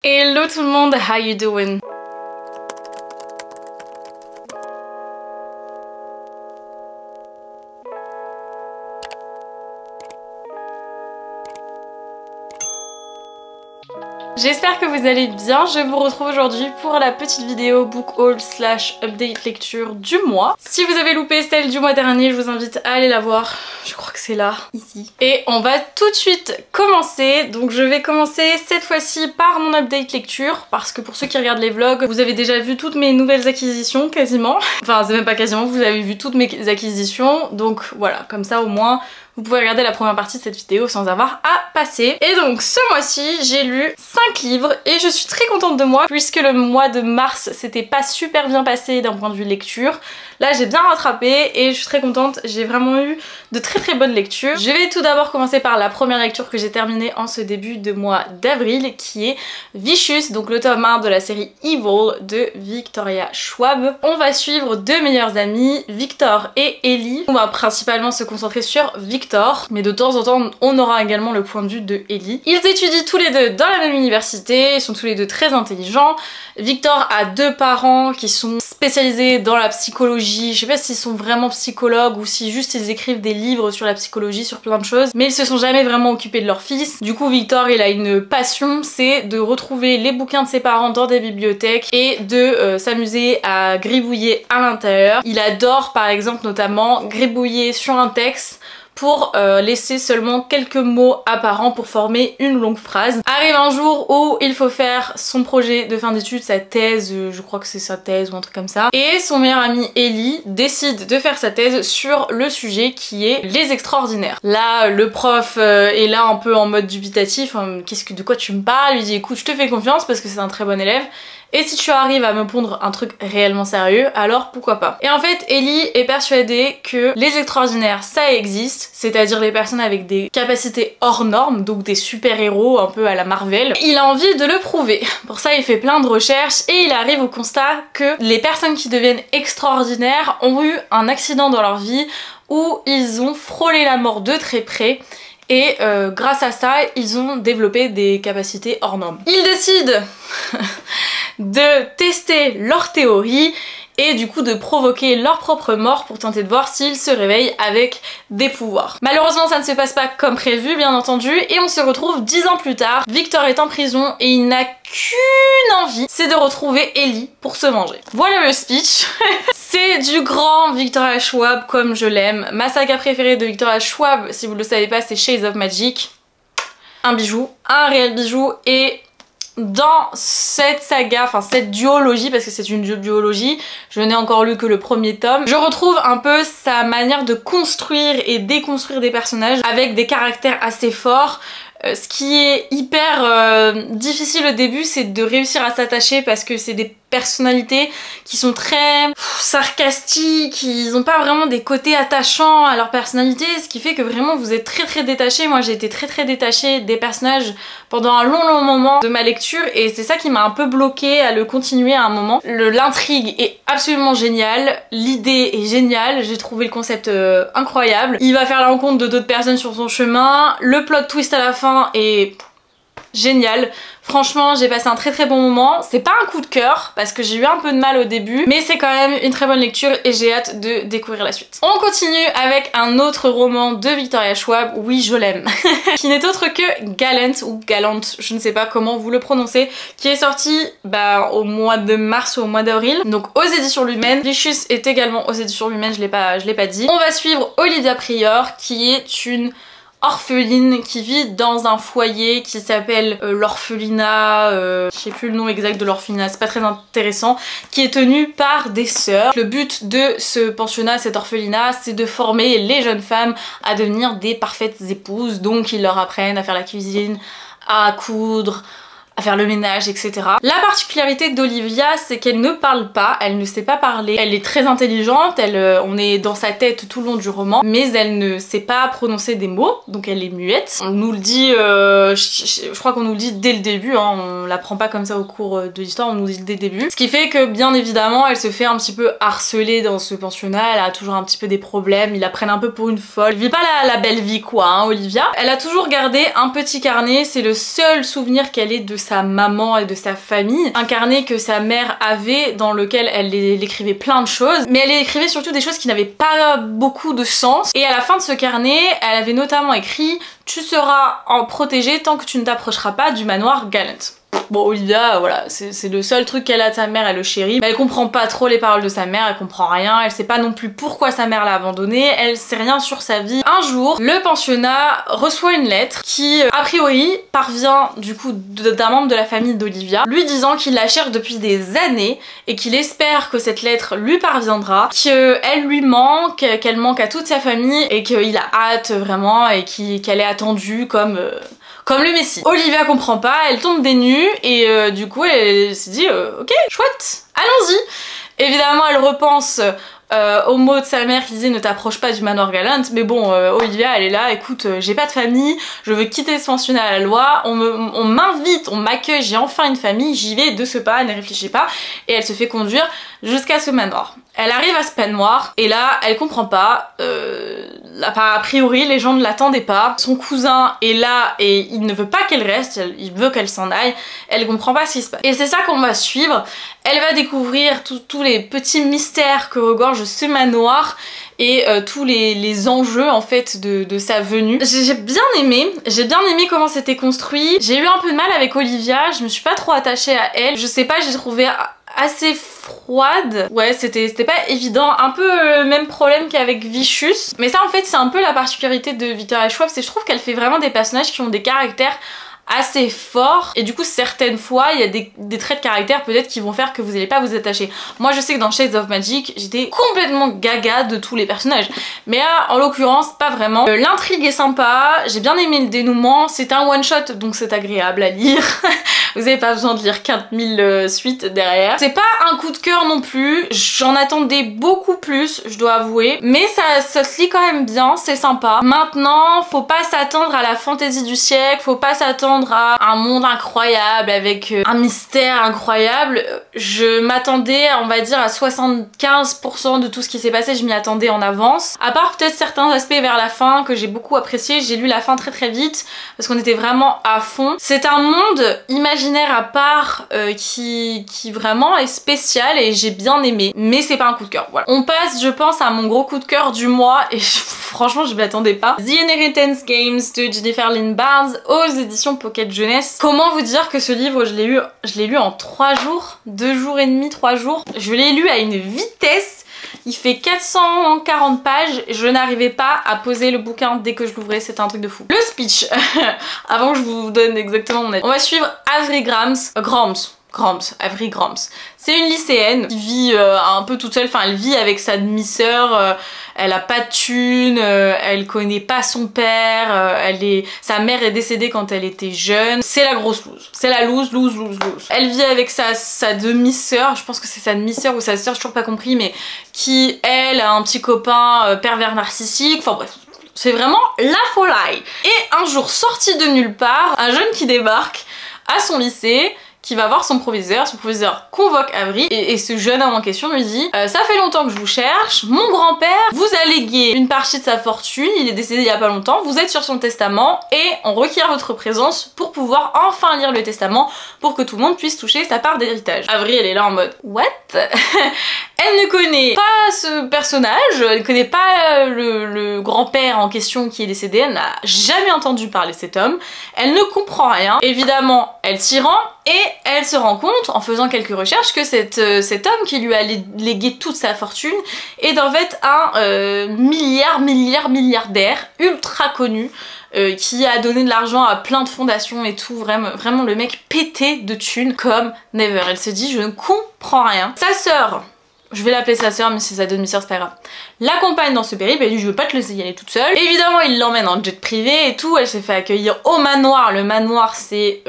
Hello tout le monde, how you doing? J'espère que vous allez bien, je vous retrouve aujourd'hui pour la petite vidéo book haul / update lecture du mois. Si vous avez loupé celle du mois dernier, je vous invite à aller la voir, je crois que c'est là, ici. Et on va tout de suite commencer, donc je vais commencer cette fois-ci par mon update lecture, parce que pour ceux qui regardent les vlogs, vous avez déjà vu toutes mes nouvelles acquisitions quasiment. Enfin c'est même pas quasiment, vous avez vu toutes mes acquisitions, donc voilà, comme ça au moins vous pouvez regarder la première partie de cette vidéo sans avoir à passer. Et donc ce mois-ci, j'ai lu 5 livres et je suis très contente de moi puisque le mois de mars c'était pas super bien passé d'un point de vue lecture. Là j'ai bien rattrapé et je suis très contente, j'ai vraiment eu de très bonnes lectures. Je vais tout d'abord commencer par la première lecture que j'ai terminée en ce début de mois d'avril qui est Vicious, donc le tome 1 de la série Evil de Victoria Schwab. On va suivre deux meilleurs amis, Victor et Ellie. On va principalement se concentrer sur Victor, mais de temps en temps on aura également le point de vue de Ellie. Ils étudient tous les deux dans la même université, ils sont tous les deux très intelligents. Victor a deux parents qui sont spécialisés dans la psychologie, je sais pas s'ils sont vraiment psychologues ou si juste ils écrivent des livres sur la psychologie, sur plein de choses, mais ils se sont jamais vraiment occupés de leur fils. Du coup Victor il a une passion, c'est de retrouver les bouquins de ses parents dans des bibliothèques et de s'amuser à gribouiller à l'intérieur. Il adore par exemple notamment gribouiller sur un texte pour laisser seulement quelques mots apparents pour former une longue phrase. Arrive un jour où il faut faire son projet de fin d'études, sa thèse, je crois que c'est sa thèse ou un truc comme ça, et son meilleur ami Ellie décide de faire sa thèse sur le sujet qui est les extraordinaires. Là le prof est là un peu en mode dubitatif, de quoi tu me parles, il dit écoute je te fais confiance parce que c'est un très bon élève, et si tu arrives à me pondre un truc réellement sérieux, alors pourquoi pas. Et en fait, Ellie est persuadée que les extraordinaires, ça existe, c'est-à-dire les personnes avec des capacités hors normes, donc des super-héros un peu à la Marvel. Il a envie de le prouver. Pour ça, il fait plein de recherches et il arrive au constat que les personnes qui deviennent extraordinaires ont eu un accident dans leur vie où ils ont frôlé la mort de très près. Et grâce à ça, ils ont développé des capacités hors normes. Ils décident de tester leur théorie et du coup de provoquer leur propre mort pour tenter de voir s'ils se réveillent avec des pouvoirs. Malheureusement ça ne se passe pas comme prévu bien entendu et on se retrouve 10 ans plus tard. Victor est en prison et il n'a qu'une envie, c'est de retrouver Ellie pour se venger. Voilà le speech. C'est du grand Victoria Schwab comme je l'aime. Ma saga préférée de Victoria Schwab, si vous le savez pas, c'est Shades of Magic. Un bijou, un réel bijou, et dans cette saga, enfin cette duologie, parce que c'est une duologie, je n'ai encore lu que le premier tome, je retrouve un peu sa manière de construire et déconstruire des personnages avec des caractères assez forts. Ce qui est hyper difficile au début, c'est de réussir à s'attacher parce que c'est des personnalités qui sont très sarcastiques, ils ont pas vraiment des côtés attachants à leur personnalité, ce qui fait que vraiment vous êtes très détaché. Moi j'ai été très détachée des personnages pendant un long moment de ma lecture et c'est ça qui m'a un peu bloquée à le continuer à un moment. L'intrigue est absolument géniale, l'idée est géniale, j'ai trouvé le concept incroyable. Il va faire la rencontre de d'autres personnes sur son chemin, le plot twist à la fin est génial. Franchement j'ai passé un très bon moment. C'est pas un coup de cœur parce que j'ai eu un peu de mal au début, mais c'est quand même une très bonne lecture et j'ai hâte de découvrir la suite. On continue avec un autre roman de Victoria Schwab, oui je l'aime, qui n'est autre que Gallant ou Gallant, je ne sais pas comment vous le prononcez, qui est sorti au mois de mars ou au mois d'avril, donc aux éditions Lumen. Vicious est également aux éditions Lumen, je l'ai pas dit. On va suivre Olivia Prior qui est une orpheline qui vit dans un foyer qui s'appelle l'orphelinat, je sais plus le nom exact de l'orphelinat, c'est pas très intéressant, qui est tenu par des sœurs. Le but de ce pensionnat, cet orphelinat, c'est de former les jeunes femmes à devenir des parfaites épouses, donc ils leur apprennent à faire la cuisine, à coudre, à faire le ménage, etc. La particularité d'Olivia, c'est qu'elle ne parle pas, elle ne sait pas parler, elle est très intelligente, on est dans sa tête tout le long du roman, mais elle ne sait pas prononcer des mots, donc elle est muette. On nous le dit, je crois qu'on nous le dit dès le début, hein, on l'apprend pas comme ça au cours de l'histoire, on nous le dit dès le début. Ce qui fait que bien évidemment, elle se fait un petit peu harceler dans ce pensionnat, elle a toujours un petit peu des problèmes, ils la prennent un peu pour une folle. Elle vit pas la belle vie quoi, hein, Olivia. Elle a toujours gardé un petit carnet, c'est le seul souvenir qu'elle ait de sa sa maman et de sa famille, un carnet que sa mère avait dans lequel elle écrivait plein de choses, mais elle écrivait surtout des choses qui n'avaient pas beaucoup de sens. Et à la fin de ce carnet, elle avait notamment écrit « Tu seras en protégé tant que tu ne t'approcheras pas du manoir Gallant ». Bon, Olivia, voilà, c'est le seul truc qu'elle a de sa mère, elle le chérit. Mais elle comprend pas trop les paroles de sa mère, elle comprend rien, elle sait pas non plus pourquoi sa mère l'a abandonnée, elle sait rien sur sa vie. Un jour, le pensionnat reçoit une lettre qui, a priori, parvient du coup d'un membre de la famille d'Olivia, lui disant qu'il la cherche depuis des années et qu'il espère que cette lettre lui parviendra, qu'elle lui manque, qu'elle manque à toute sa famille et qu'il a hâte vraiment et qu'elle est attendue comme le Messie. Olivia comprend pas, elle tombe des nues et du coup elle se dit ok, chouette, allons-y. Évidemment elle repense aux mots de sa mère qui disait ne t'approche pas du manoir Gallant, mais bon, Olivia elle est là, écoute, j'ai pas de famille, je veux quitter ce pensionnat à la loi, on m'invite, on m'accueille, j'ai enfin une famille, j'y vais de ce pas, ne réfléchis pas, et elle se fait conduire jusqu'à ce manoir. Elle arrive à ce manoir et là elle comprend pas, a priori les gens ne l'attendaient pas, son cousin est là et il ne veut pas qu'elle reste, il veut qu'elle s'en aille, elle comprend pas ce qui se passe. Et c'est ça qu'on va suivre, elle va découvrir tous les petits mystères que regorge ce manoir et tous les enjeux en fait de sa venue. J'ai bien aimé comment c'était construit. J'ai eu un peu de mal avec Olivia, je me suis pas trop attachée à elle, je sais pas, j'ai trouvé assez froide. Ouais, c'était pas évident, un peu le même problème qu'avec Vicious. Mais ça en fait c'est un peu la particularité de Victoria Schwab, c'est que je trouve qu'elle fait vraiment des personnages qui ont des caractères assez forts et du coup certaines fois il y a des traits de caractère peut-être qui vont faire que vous n'allez pas vous attacher. Moi je sais que dans Shades of Magic j'étais complètement gaga de tous les personnages, mais là en l'occurrence pas vraiment. L'intrigue est sympa, j'ai bien aimé le dénouement, c'est un one shot donc c'est agréable à lire. Vous n'avez pas besoin de lire 15 000 suites derrière. C'est pas un coup de cœur non plus, j'en attendais beaucoup plus, je dois avouer, mais ça se lit quand même bien, c'est sympa. Maintenant, faut pas s'attendre à la fantaisie du siècle, faut pas s'attendre à un monde incroyable avec un mystère incroyable. Je m'attendais, on va dire, à 75% de tout ce qui s'est passé, je m'y attendais en avance. À part peut-être certains aspects vers la fin que j'ai beaucoup apprécié, j'ai lu la fin très vite parce qu'on était vraiment à fond. C'est un monde imaginaire à part qui vraiment est spécial et j'ai bien aimé, mais c'est pas un coup de cœur. Voilà. On passe, je pense, à mon gros coup de cœur du mois et franchement je m'y attendais pas. The Inheritance Games de Jennifer Lynn Barnes aux éditions Pocket Jeunesse. Comment vous dire que ce livre je l'ai lu en 3 jours, 2 jours et demi, 3 jours. Je l'ai lu à une vitesse. Il fait 440 pages, je n'arrivais pas à poser le bouquin dès que je l'ouvrais, c'était un truc de fou. Le speech, avant que je vous donne exactement mon avis. On va suivre Avery Avery Grams. C'est une lycéenne qui vit un peu toute seule, enfin elle vit avec sa demi-sœur, elle a pas de thunes, elle connaît pas son père, sa mère est décédée quand elle était jeune. C'est la grosse loose. C'est la loose. Elle vit avec sa demi-sœur, je pense que c'est sa demi-sœur ou sa sœur, j'ai toujours pas compris, mais qui elle a un petit copain pervers narcissique, enfin bref. C'est vraiment la folie. Et un jour sorti de nulle part, un jeune qui débarque à son lycée, qui va voir son proviseur convoque Avery et ce jeune homme en question lui dit ça fait longtemps que je vous cherche, mon grand-père vous a légué une partie de sa fortune, il est décédé il y a pas longtemps, vous êtes sur son testament et on requiert votre présence pour pouvoir enfin lire le testament pour que tout le monde puisse toucher sa part d'héritage. Avery elle est là en mode what? Elle ne connaît pas ce personnage, elle ne connaît pas le grand-père en question qui est décédé, elle n'a jamais entendu parler de cet homme, elle ne comprend rien. Évidemment, elle s'y rend et elle se rend compte, en faisant quelques recherches, que cet homme qui lui a légué toute sa fortune est en fait un milliardaire ultra connu, qui a donné de l'argent à plein de fondations et tout, vraiment le mec pété de thunes comme never. Elle se dit je ne comprends rien. Sa sœur, je vais l'appeler sa sœur mais c'est sa demi-sœur, c'est pas grave, l'accompagne dans ce périple, elle dit je veux pas te laisser y aller toute seule. Évidemment il l'emmène en jet privé et tout, elle se fait accueillir au manoir. Le manoir c'est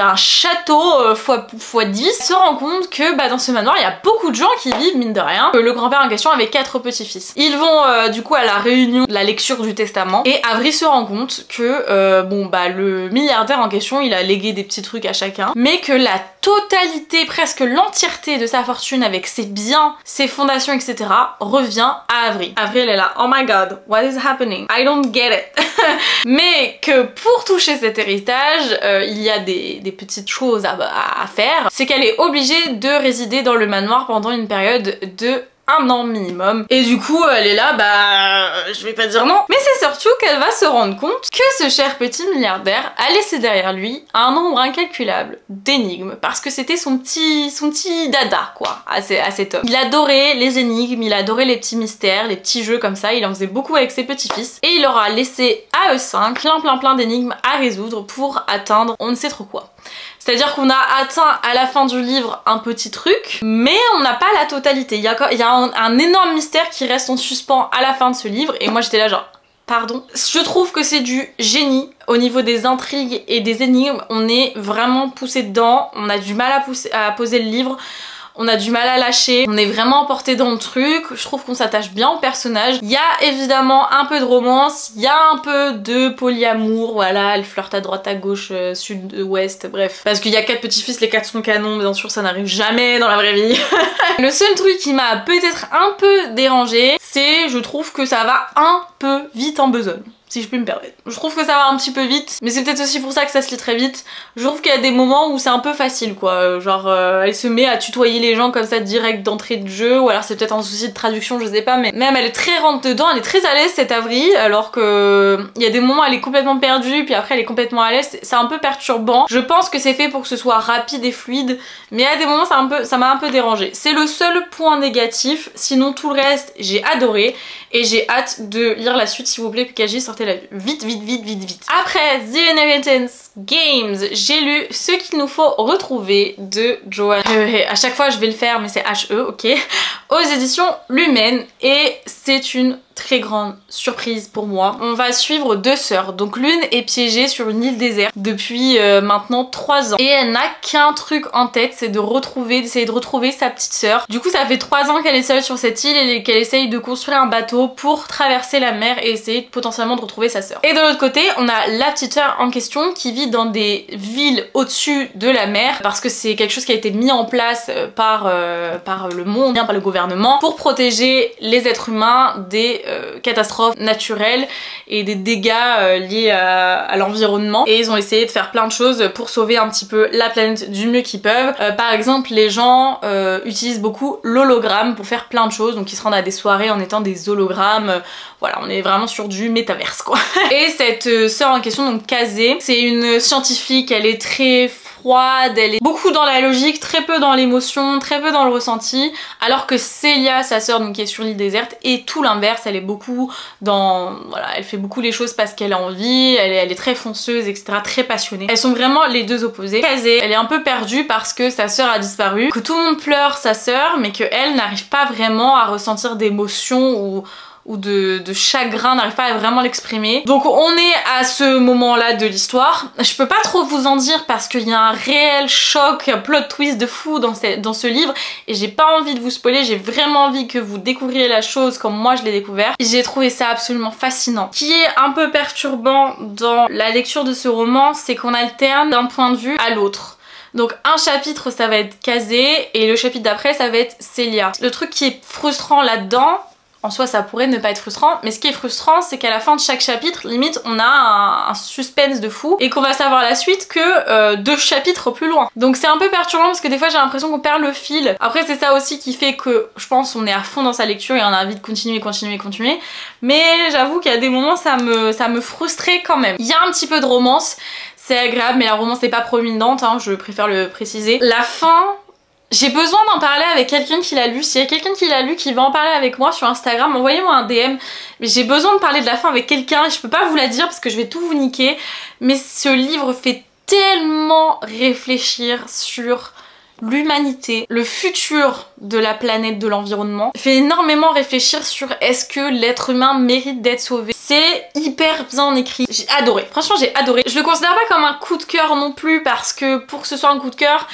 un château x10. Elle se rend compte que dans ce manoir il y a beaucoup de gens qui vivent mine de rien. Le grand-père en question avait 4 petits-fils. Ils vont du coup à la réunion de la lecture du testament et Avery se rend compte que le milliardaire en question il a légué des petits trucs à chacun, mais que la totalité, presque l'entièreté de sa fortune avec ses biens, ses fondations, etc. revient à Avery. Avery elle est là, oh my god, what is happening? I don't get it. Mais que pour toucher cet héritage, il y a des petites choses à faire. C'est qu'elle est obligée de résider dans le manoir pendant une période de 1 an minimum. Et du coup, elle est là, bah, je vais pas dire non. Mais c'est surtout qu'elle va se rendre compte que ce cher petit milliardaire a laissé derrière lui un nombre incalculable d'énigmes. Parce que c'était son petit dada, quoi, à cet homme. Il adorait les énigmes, il adorait les petits mystères, les petits jeux comme ça. Il en faisait beaucoup avec ses petits-fils. Et il leur a laissé à eux 5 plein d'énigmes à résoudre pour atteindre on ne sait trop quoi. C'est-à-dire qu'on a atteint à la fin du livre un petit truc, mais on n'a pas la totalité. Il y a un énorme mystère qui reste en suspens à la fin de ce livre, et moi j'étais là genre, pardon. Je trouve que c'est du génie au niveau des intrigues et des énigmes. On est vraiment poussé dedans, on a du mal à poser le livre. On a du mal à lâcher, on est vraiment emporté dans le truc, je trouve qu'on s'attache bien au personnage. Il y a évidemment un peu de romance, il y a un peu de polyamour, voilà, elle flirte à droite à gauche, sud, ouest, bref. Parce qu'il y a 4 petits-fils, les 4 sont canons, bien sûr ça n'arrive jamais dans la vraie vie. Le seul truc qui m'a peut-être un peu dérangée, c'est je trouve que ça va un peu vite en besogne. Si je puis me permettre. Je trouve que ça va un petit peu vite, mais c'est peut-être aussi pour ça que ça se lit très vite. Je trouve qu'il y a des moments où c'est un peu facile quoi, genre elle se met à tutoyer les gens comme ça direct d'entrée de jeu, ou alors c'est peut-être un souci de traduction, je sais pas, mais même elle est très rentre dedans, elle est très à l'aise cette Avery, alors que il y a des moments où elle est complètement perdue, puis après elle est complètement à l'aise, c'est un peu perturbant. Je pense que c'est fait pour que ce soit rapide et fluide, mais à des moments ça m'a un peu dérangé. C'est le seul point négatif, sinon tout le reste j'ai adoré, et j'ai hâte de lire la suite s'il vous plaît, Pikaji, sortez-la vite. Après The Inheritance Games, j'ai lu Ce qu'il nous faut retrouver de Joanne. À chaque fois je vais le faire mais c'est H-E, ok. Aux éditions Lumen, et c'est une très grande surprise pour moi. On va suivre 2 sœurs. Donc l'une est piégée sur une île déserte depuis maintenant 3 ans. Et elle n'a qu'un truc en tête, c'est d'essayer de retrouver sa petite sœur. Du coup ça fait 3 ans qu'elle est seule sur cette île et qu'elle essaye de construire un bateau pour traverser la mer et essayer potentiellement de retrouver sa sœur. Et de l'autre côté, on a la petite sœur en question qui vit dans des villes au-dessus de la mer parce que c'est quelque chose qui a été mis en place par le monde, par le gouvernement, pour protéger les êtres humains des catastrophes naturelles et des dégâts liés à l'environnement. Et ils ont essayé de faire plein de choses pour sauver un petit peu la planète du mieux qu'ils peuvent. Par exemple, les gens utilisent beaucoup l'hologramme pour faire plein de choses, donc ils se rendent à des soirées en étant des hologrammes. Voilà, on est vraiment sur du métaverse quoi. Et cette sœur en question, donc Kazé, c'est une scientifique, elle est très froide, elle est beaucoup dans la logique, très peu dans l'émotion, très peu dans le ressenti, alors que Célia, sa sœur, donc qui est sur l'île déserte, est tout l'inverse, elle est beaucoup dans... Voilà, elle fait beaucoup les choses parce qu'elle a envie, elle est très fonceuse, etc., très passionnée. Elles sont vraiment les deux opposés. Kazé, elle est un peu perdue parce que sa sœur a disparu, que tout le monde pleure sa sœur, mais qu'elle n'arrive pas vraiment à ressentir d'émotions ou de chagrin, n'arrive pas à vraiment l'exprimer. Donc on est à ce moment-là de l'histoire. Je peux pas trop vous en dire parce qu'il y a un réel choc, un plot twist de fou dans ce livre, et j'ai pas envie de vous spoiler, j'ai vraiment envie que vous découvriez la chose comme moi je l'ai découvert. J'ai trouvé ça absolument fascinant. Ce qui est un peu perturbant dans la lecture de ce roman, c'est qu'on alterne d'un point de vue à l'autre. Donc un chapitre ça va être Kazé et le chapitre d'après ça va être Célia. Le truc qui est frustrant là-dedans, en soi ça pourrait ne pas être frustrant, mais ce qui est frustrant c'est qu'à la fin de chaque chapitre, limite on a un suspense de fou et qu'on va savoir la suite que 2 chapitres plus loin. Donc c'est un peu perturbant parce que des fois j'ai l'impression qu'on perd le fil. Après c'est ça aussi qui fait que je pense on est à fond dans sa lecture et on a envie de continuer, mais j'avoue qu'il y a des moments ça me frustrait quand même. Il y a un petit peu de romance, c'est agréable, mais la romance n'est pas prominente, hein, je préfère le préciser. La fin... J'ai besoin d'en parler avec quelqu'un qui l'a lu. S'il y a quelqu'un qui l'a lu, qui va en parler avec moi sur Instagram, envoyez-moi un DM. Mais j'ai besoin de parler de la fin avec quelqu'un. Je peux pas vous la dire parce que je vais tout vous niquer. Mais ce livre fait tellement réfléchir sur l'humanité, le futur de la planète, de l'environnement. Fait énormément réfléchir sur est-ce que l'être humain mérite d'être sauvé. C'est hyper bien écrit. J'ai adoré. Franchement, j'ai adoré. Je le considère pas comme un coup de cœur non plus parce que pour que ce soit un coup de cœur,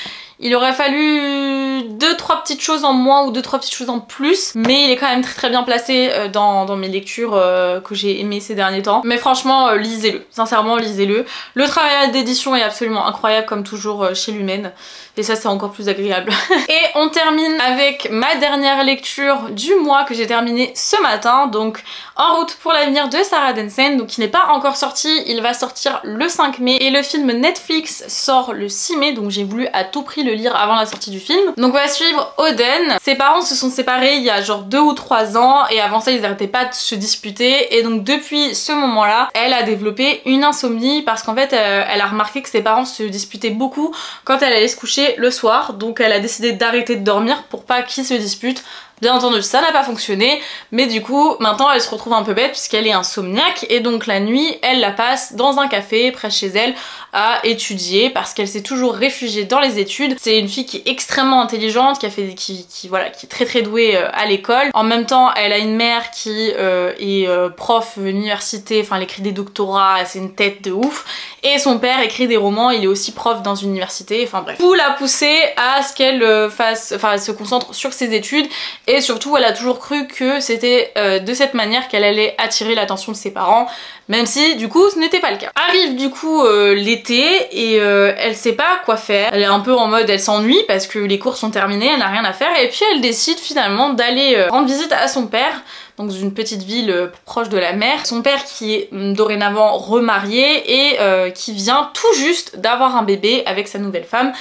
Il aurait fallu 2-3 petites choses en moins ou 2-3 petites choses en plus, mais il est quand même très bien placé dans mes lectures que j'ai aimées ces derniers temps. Mais franchement, lisez-le, sincèrement lisez-le. Le travail d'édition est absolument incroyable comme toujours chez Lumen, et ça c'est encore plus agréable. Et on termine avec ma dernière lecture du mois que j'ai terminée ce matin, donc En route pour l'avenir de Sarah Densen, donc qui n'est pas encore sorti, il va sortir le 5 mai et le film Netflix sort le 6 mai, donc j'ai voulu à tout prix le lire avant la sortie du film. Donc on va suivre Oden. Ses parents se sont séparés il y a genre 2 ou 3 ans et avant ça ils n'arrêtaient pas de se disputer, et donc depuis ce moment-là elle a développé une insomnie parce qu'en fait elle a remarqué que ses parents se disputaient beaucoup quand elle allait se coucher le soir, donc elle a décidé d'arrêter de dormir pour pas qu'ils se disputent. Bien entendu, ça n'a pas fonctionné, mais du coup, maintenant elle se retrouve un peu bête puisqu'elle est insomniaque et donc la nuit, elle la passe dans un café près de chez elle à étudier parce qu'elle s'est toujours réfugiée dans les études. C'est une fille qui est extrêmement intelligente, qui est très douée à l'école. En même temps, elle a une mère qui est prof à l'université, enfin elle écrit des doctorats, c'est une tête de ouf. Et son père écrit des romans, il est aussi prof dans une université, enfin bref. Tout l'a poussée à ce qu'elle elle se concentre sur ses études. Et surtout, elle a toujours cru que c'était de cette manière qu'elle allait attirer l'attention de ses parents, même si du coup ce n'était pas le cas. Arrive du coup l'été et elle sait pas quoi faire. Elle est un peu en mode elle s'ennuie parce que les cours sont terminés, elle n'a rien à faire, et puis elle décide finalement d'aller rendre visite à son père, donc dans une petite ville proche de la mer. Son père qui est dorénavant remarié et qui vient tout juste d'avoir un bébé avec sa nouvelle femme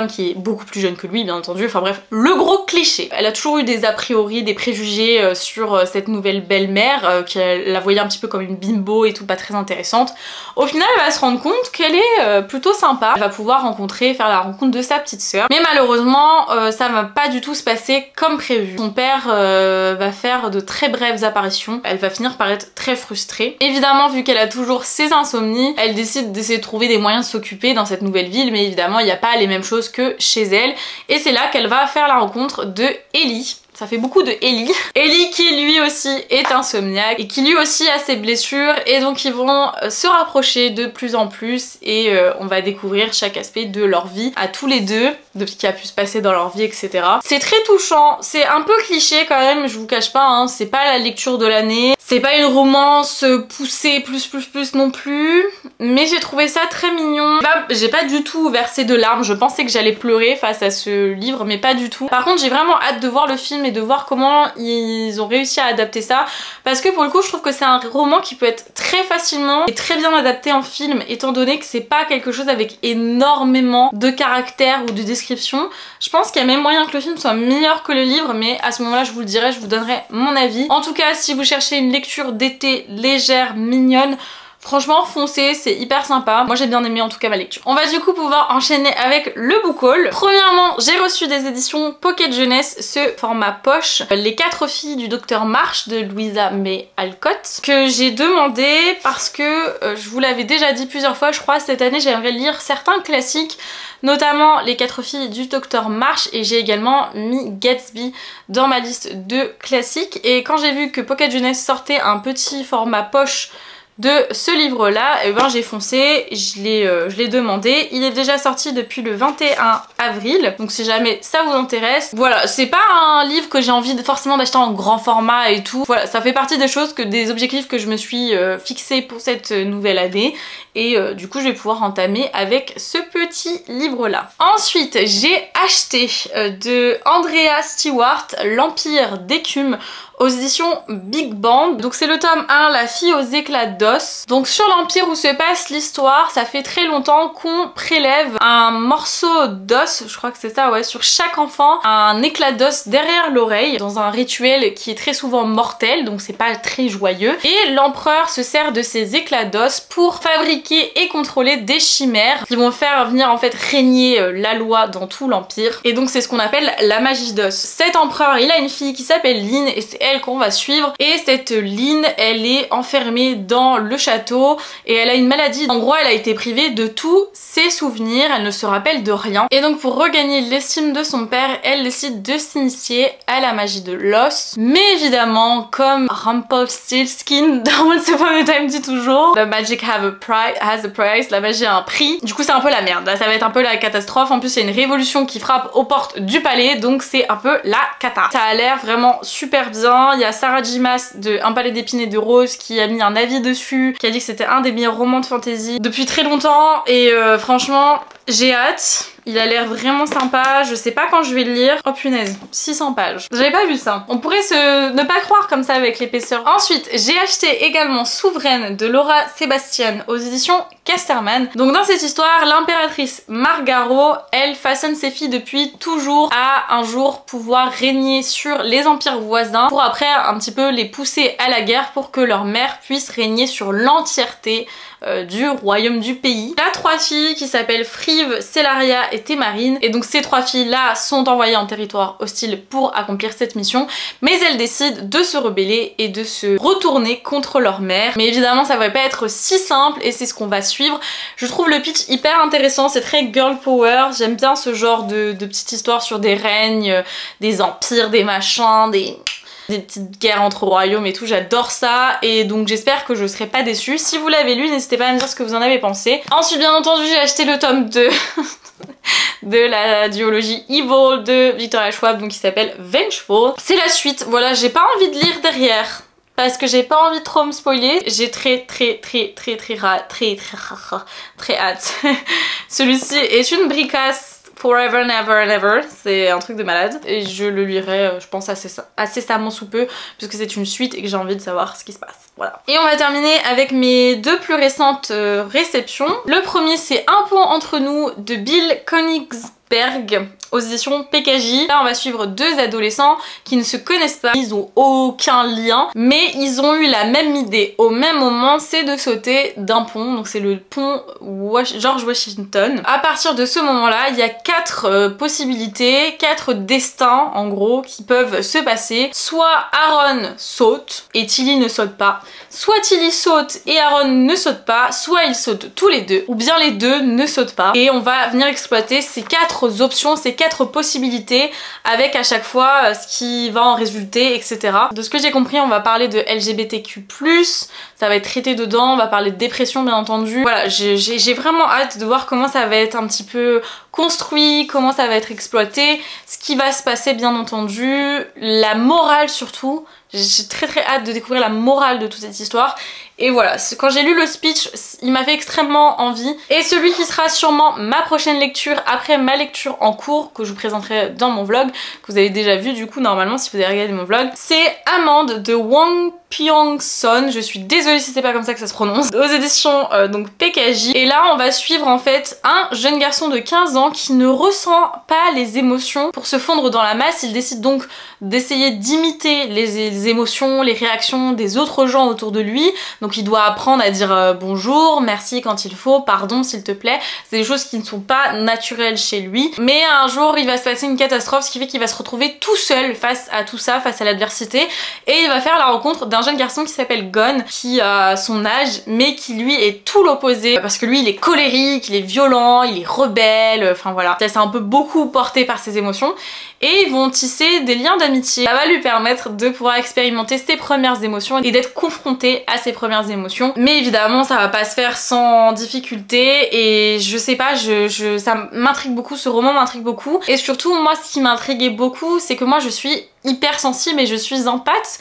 qui est beaucoup plus jeune que lui bien entendu, enfin bref, le gros cliché. Elle a toujours eu des a priori, des préjugés sur cette nouvelle belle-mère, qui la voyait un petit peu comme une bimbo et tout, pas très intéressante. Au final elle va se rendre compte qu'elle est plutôt sympa, elle va pouvoir faire la rencontre de sa petite sœur, mais malheureusement ça va pas du tout se passer comme prévu. Son père va faire de très brèves apparitions, elle va finir par être très frustrée. Évidemment, vu qu'elle a toujours ses insomnies, elle décide d'essayer de trouver des moyens de s'occuper dans cette nouvelle ville, mais évidemment il n'y a pas les mêmes choses que chez elle, et c'est là qu'elle va faire la rencontre de Ellie. Ça fait beaucoup de Ellie. Ellie qui lui aussi est insomniaque et qui lui aussi a ses blessures, et donc ils vont se rapprocher de plus en plus et on va découvrir chaque aspect de leur vie à tous les deux, de ce qui a pu se passer dans leur vie, etc. C'est très touchant, c'est un peu cliché quand même, je vous cache pas, hein, c'est pas la lecture de l'année, c'est pas une romance poussée plus non plus, mais j'ai trouvé ça très mignon. J'ai pas du tout versé de larmes, je pensais que j'allais pleurer face à ce livre, mais pas du tout. Par contre j'ai vraiment hâte de voir le film et de voir comment ils ont réussi à adapter ça, parce que pour le coup je trouve que c'est un roman qui peut être très facilement et très bien adapté en film, étant donné que c'est pas quelque chose avec énormément de caractère ou de description. Je pense qu'il y a même moyen que le film soit meilleur que le livre, mais à ce moment là je vous le dirai, je vous donnerai mon avis. En tout cas, si vous cherchez une lecture d'été légère, mignonne, franchement foncez, c'est hyper sympa. Moi j'ai bien aimé en tout cas ma lecture. On va du coup pouvoir enchaîner avec le book haul. Premièrement, j'ai reçu des éditions Pocket Jeunesse, ce format poche, Les 4 filles du Docteur March de Louisa May Alcott, que j'ai demandé parce que je vous l'avais déjà dit plusieurs fois, je crois, cette année j'aimerais lire certains classiques, notamment Les 4 filles du Docteur March, et j'ai également mis Gatsby dans ma liste de classiques. Et quand j'ai vu que Pocket Jeunesse sortait un petit format poche de ce livre là, et ben j'ai foncé, je l'ai demandé. Il est déjà sorti depuis le 21 avril, donc si jamais ça vous intéresse, voilà, c'est pas un livre que j'ai envie forcément d'acheter en grand format et tout, voilà, ça fait partie des objectifs que je me suis fixé pour cette nouvelle année, et du coup je vais pouvoir entamer avec ce petit livre là. Ensuite j'ai acheté de Andrea Stewart L'Empire d'écume aux éditions Big Band. Donc c'est le tome 1, La fille aux éclats d'os. Donc sur l'Empire où se passe l'histoire, ça fait très longtemps qu'on prélève un morceau d'os, je crois que c'est ça, ouais, sur chaque enfant, un éclat d'os derrière l'oreille, dans un rituel qui est très souvent mortel, donc c'est pas très joyeux. Et l'empereur se sert de ces éclats d'os pour fabriquer et contrôler des chimères qui vont faire venir en fait régner la loi dans tout l'Empire. Et donc c'est ce qu'on appelle la magie d'os. Cet empereur, il a une fille qui s'appelle Lynn, et c'est elle qu'on va suivre. Et cette Lynn, elle est enfermée dans le château et elle a une maladie. En gros, elle a été privée de tous ses souvenirs, elle ne se rappelle de rien. Et donc pour regagner l'estime de son père, elle décide de s'initier à la magie de l'os. Mais évidemment, comme Rumpelstiltskin dans Once Upon a Time dit toujours, the magic has a price, la magie a un prix. Du coup c'est un peu la merde, là ça va être un peu la catastrophe. En plus il y a une révolution qui frappe aux portes du palais, donc c'est un peu la cata. Ça a l'air vraiment super bien. Il y a Sarah J. Maas de Un palais d'épines et de roses qui a mis un avis dessus, qui a dit que c'était un des meilleurs romans de fantasy depuis très longtemps et franchement j'ai hâte. Il a l'air vraiment sympa, je sais pas quand je vais le lire. Oh punaise, 600 pages. J'avais pas vu ça. On pourrait ne pas croire comme ça avec l'épaisseur. Ensuite, j'ai acheté également Souveraine de Laura Sebastian aux éditions Casterman. Donc dans cette histoire, l'impératrice Margaro, elle façonne ses filles depuis toujours à un jour pouvoir régner sur les empires voisins pour après un petit peu les pousser à la guerre pour que leur mère puisse régner sur l'entièreté du royaume du pays. Elle a 3 filles qui s'appellent Frive, Celaria et Témarine et donc ces 3 filles là sont envoyées en territoire hostile pour accomplir cette mission, mais elles décident de se rebeller et de se retourner contre leur mère. Mais évidemment ça va pas être si simple et c'est ce qu'on va suivre. Je trouve le pitch hyper intéressant, c'est très girl power, j'aime bien ce genre de petites histoires sur des règnes, des empires, des machins, des petites guerres entre royaumes et tout, j'adore ça et donc j'espère que je serai pas déçue. Si vous l'avez lu, n'hésitez pas à me dire ce que vous en avez pensé. Ensuite bien entendu j'ai acheté le tome 2 de la duologie Evil de Victoria Schwab, donc qui s'appelle Vengeful. C'est la suite, voilà, j'ai pas envie de lire derrière parce que j'ai pas envie de trop me spoiler. J'ai très hâte. Celui-ci est une bricasse forever, never, never. C'est un truc de malade. Et je le lirai, je pense, incessamment sous peu, puisque c'est une suite et que j'ai envie de savoir ce qui se passe. Voilà. Et on va terminer avec mes 2 plus récentes réceptions. Le premier, c'est Un pont entre nous de Bill Königsberg aux éditions PKJ. Là on va suivre 2 adolescents qui ne se connaissent pas, ils ont aucun lien, mais ils ont eu la même idée au même moment, c'est de sauter d'un pont, donc c'est le pont George Washington. À partir de ce moment là, il y a 4 possibilités, 4 destins en gros qui peuvent se passer. Soit Aaron saute et Tilly ne saute pas, soit Tilly saute et Aaron ne saute pas, soit ils sautent tous les deux, ou bien les deux ne sautent pas. Et on va venir exploiter ces 4 options, ces 4 possibilités avec à chaque fois ce qui va en résulter, etc. De ce que j'ai compris, on va parler de LGBTQ+, ça va être traité dedans, on va parler de dépression bien entendu. Voilà, j'ai vraiment hâte de voir comment ça va être un petit peu construit, comment ça va être exploité, ce qui va se passer bien entendu, la morale surtout. J'ai très hâte de découvrir la morale de toute cette histoire. Et voilà, quand j'ai lu le speech, il m'a fait extrêmement envie. Et celui qui sera sûrement ma prochaine lecture après ma lecture en cours, que je vous présenterai dans mon vlog, que vous avez déjà vu du coup normalement si vous avez regardé mon vlog, c'est Amande de Wang Pyong-son. Je suis désolée si c'est pas comme ça que ça se prononce. Aux éditions donc PKJ. Et là on va suivre en fait un jeune garçon de 15 ans qui ne ressent pas les émotions. Pour se fondre dans la masse, il décide donc d'essayer d'imiter les émotions, les réactions des autres gens autour de lui. Donc il doit apprendre à dire bonjour, merci quand il faut, pardon s'il te plaît. C'est des choses qui ne sont pas naturelles chez lui. Mais un jour il va se passer une catastrophe, ce qui fait qu'il va se retrouver tout seul face à tout ça, face à l'adversité. Et il va faire la rencontre d'un jeune garçon qui s'appelle Gon, qui a son âge, mais qui lui est tout l'opposé. Parce que lui il est colérique, il est violent, il est rebelle, enfin voilà. Ça c'est un peu beaucoup porté par ses émotions. Et ils vont tisser des liens d'amitié. Ça va lui permettre de pouvoir expérimenter ses premières émotions et d'être confronté à ses premières émotions. Mais évidemment ça va pas se faire sans difficulté et je sais pas, ça m'intrigue beaucoup, ce roman m'intrigue beaucoup. Et surtout moi ce qui m'intriguait beaucoup c'est que moi je suis hyper sensible et je suis empathe.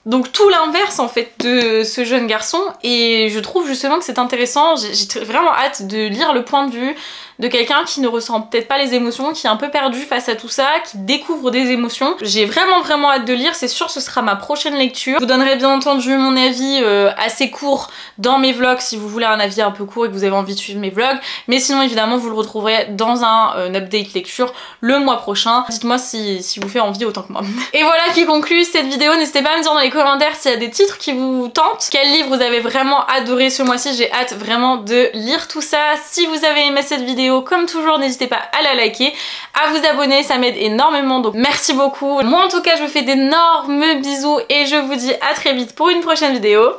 Donc tout l'inverse en fait de ce jeune garçon et je trouve justement que c'est intéressant. J'ai vraiment hâte de lire le point de vue de quelqu'un qui ne ressent peut-être pas les émotions, qui est un peu perdu face à tout ça, qui découvre des émotions. J'ai vraiment hâte de lire, c'est sûr ce sera ma prochaine lecture. Je vous donnerai bien entendu mon avis assez court dans mes vlogs si vous voulez un avis un peu court et que vous avez envie de suivre mes vlogs. Mais sinon évidemment vous le retrouverez dans un update lecture le mois prochain. Dites-moi si vous fait envie autant que moi. Et voilà qui conclut cette vidéo. N'hésitez pas à me dire dans les commentaires s'il y a des titres qui vous tentent. Quel livre vous avez vraiment adoré ce mois-ci. J'ai hâte vraiment de lire tout ça. Si vous avez aimé cette vidéo, vidéo, comme toujours n'hésitez pas à la liker, à vous abonner, ça m'aide énormément, donc merci beaucoup. Moi en tout cas je vous fais d'énormes bisous et je vous dis à très vite pour une prochaine vidéo.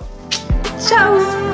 Ciao!